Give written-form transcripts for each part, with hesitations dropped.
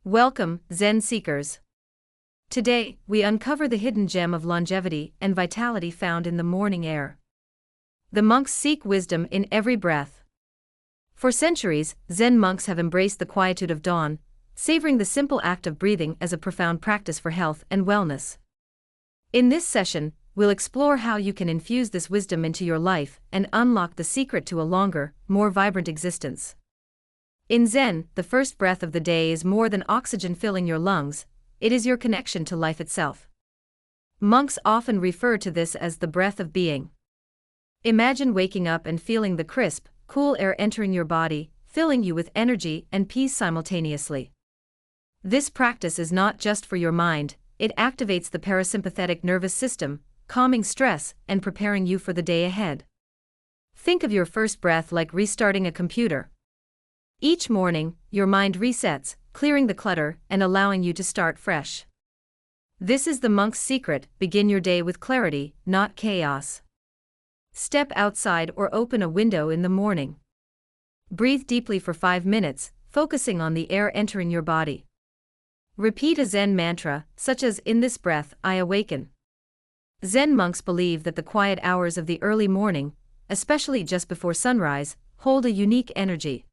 Welcome, Zen seekers. Today, we uncover the hidden gem of longevity and vitality found in the morning air. The monks seek wisdom in every breath. For centuries, Zen monks have embraced the quietude of dawn, savoring the simple act of breathing as a profound practice for health and wellness. In this session, we'll explore how you can infuse this wisdom into your life and unlock the secret to a longer, more vibrant existence. In Zen, the first breath of the day is more than oxygen filling your lungs, it is your connection to life itself. Monks often refer to this as the breath of being. Imagine waking up and feeling the crisp, cool air entering your body, filling you with energy and peace simultaneously. This practice is not just for your mind, it activates the parasympathetic nervous system, calming stress and preparing you for the day ahead. Think of your first breath like restarting a computer. Each morning, your mind resets, clearing the clutter and allowing you to start fresh. This is the monk's secret: begin your day with clarity, not chaos. Step outside or open a window in the morning. Breathe deeply for 5 minutes, focusing on the air entering your body. Repeat a Zen mantra, such as "In this breath, I awaken." Zen monks believe that the quiet hours of the early morning, especially just before sunrise, hold a unique energy.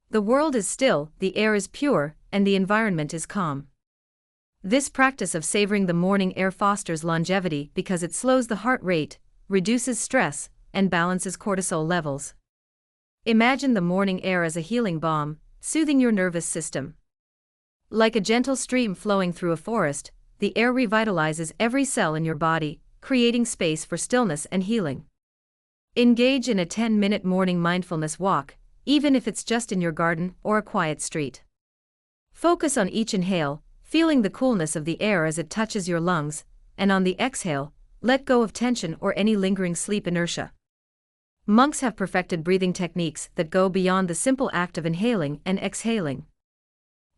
The world is still, the air is pure, and the environment is calm. This practice of savoring the morning air fosters longevity because it slows the heart rate, reduces stress, and balances cortisol levels. Imagine the morning air as a healing balm, soothing your nervous system. Like a gentle stream flowing through a forest, the air revitalizes every cell in your body, creating space for stillness and healing. Engage in a 10-minute morning mindfulness walk, even if it's just in your garden or a quiet street. Focus on each inhale, feeling the coolness of the air as it touches your lungs, and on the exhale, let go of tension or any lingering sleep inertia. Monks have perfected breathing techniques that go beyond the simple act of inhaling and exhaling.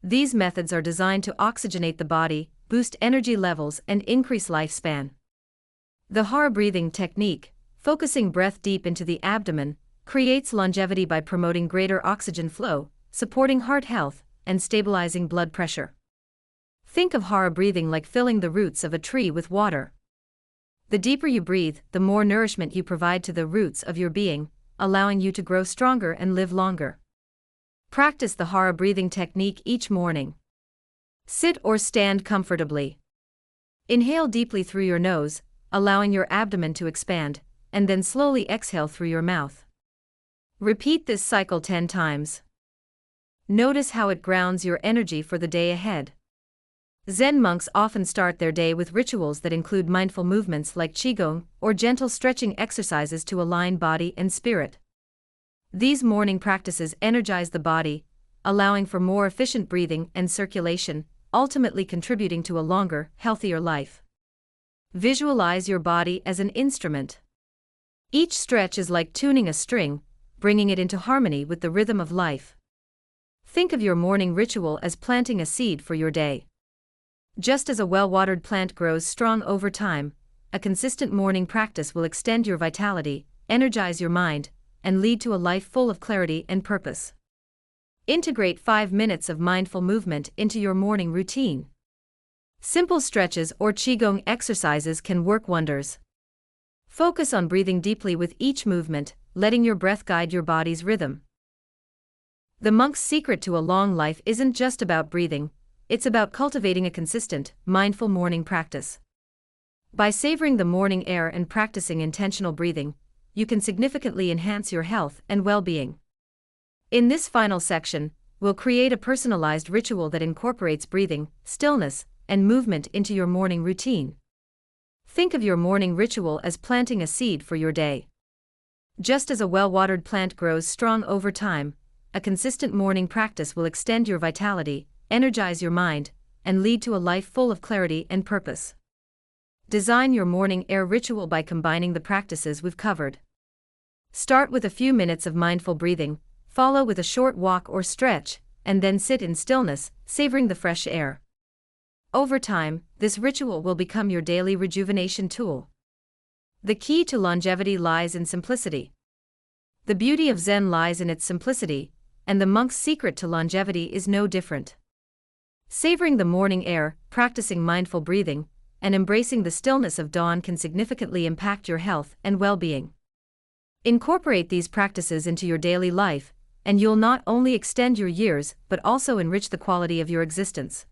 These methods are designed to oxygenate the body, boost energy levels, and increase lifespan. The Hara breathing technique, focusing breath deep into the abdomen, creates longevity by promoting greater oxygen flow, supporting heart health, and stabilizing blood pressure. Think of Hara breathing like filling the roots of a tree with water. The deeper you breathe, the more nourishment you provide to the roots of your being, allowing you to grow stronger and live longer. Practice the Hara breathing technique each morning. Sit or stand comfortably. Inhale deeply through your nose, allowing your abdomen to expand, and then slowly exhale through your mouth. Repeat this cycle 10 times. Notice how it grounds your energy for the day ahead. Zen monks often start their day with rituals that include mindful movements like qigong or gentle stretching exercises to align body and spirit. These morning practices energize the body, allowing for more efficient breathing and circulation, ultimately contributing to a longer, healthier life. Visualize your body as an instrument. Each stretch is like tuning a string, bringing it into harmony with the rhythm of life. Think of your morning ritual as planting a seed for your day. Just as a well-watered plant grows strong over time, a consistent morning practice will extend your vitality, energize your mind, and lead to a life full of clarity and purpose. Integrate 5 minutes of mindful movement into your morning routine. Simple stretches or qigong exercises can work wonders. Focus on breathing deeply with each movement, letting your breath guide your body's rhythm. The monk's secret to a long life isn't just about breathing, it's about cultivating a consistent, mindful morning practice. By savoring the morning air and practicing intentional breathing, you can significantly enhance your health and well-being. In this final section, we'll create a personalized ritual that incorporates breathing, stillness, and movement into your morning routine. Think of your morning ritual as planting a seed for your day. Just as a well-watered plant grows strong over time, a consistent morning practice will extend your vitality, energize your mind, and lead to a life full of clarity and purpose. Design your morning air ritual by combining the practices we've covered. Start with a few minutes of mindful breathing, follow with a short walk or stretch, and then sit in stillness, savoring the fresh air. Over time, this ritual will become your daily rejuvenation tool. The key to longevity lies in simplicity. The beauty of Zen lies in its simplicity, and the monk's secret to longevity is no different. Savoring the morning air, practicing mindful breathing, and embracing the stillness of dawn can significantly impact your health and well-being. Incorporate these practices into your daily life, and you'll not only extend your years but also enrich the quality of your existence.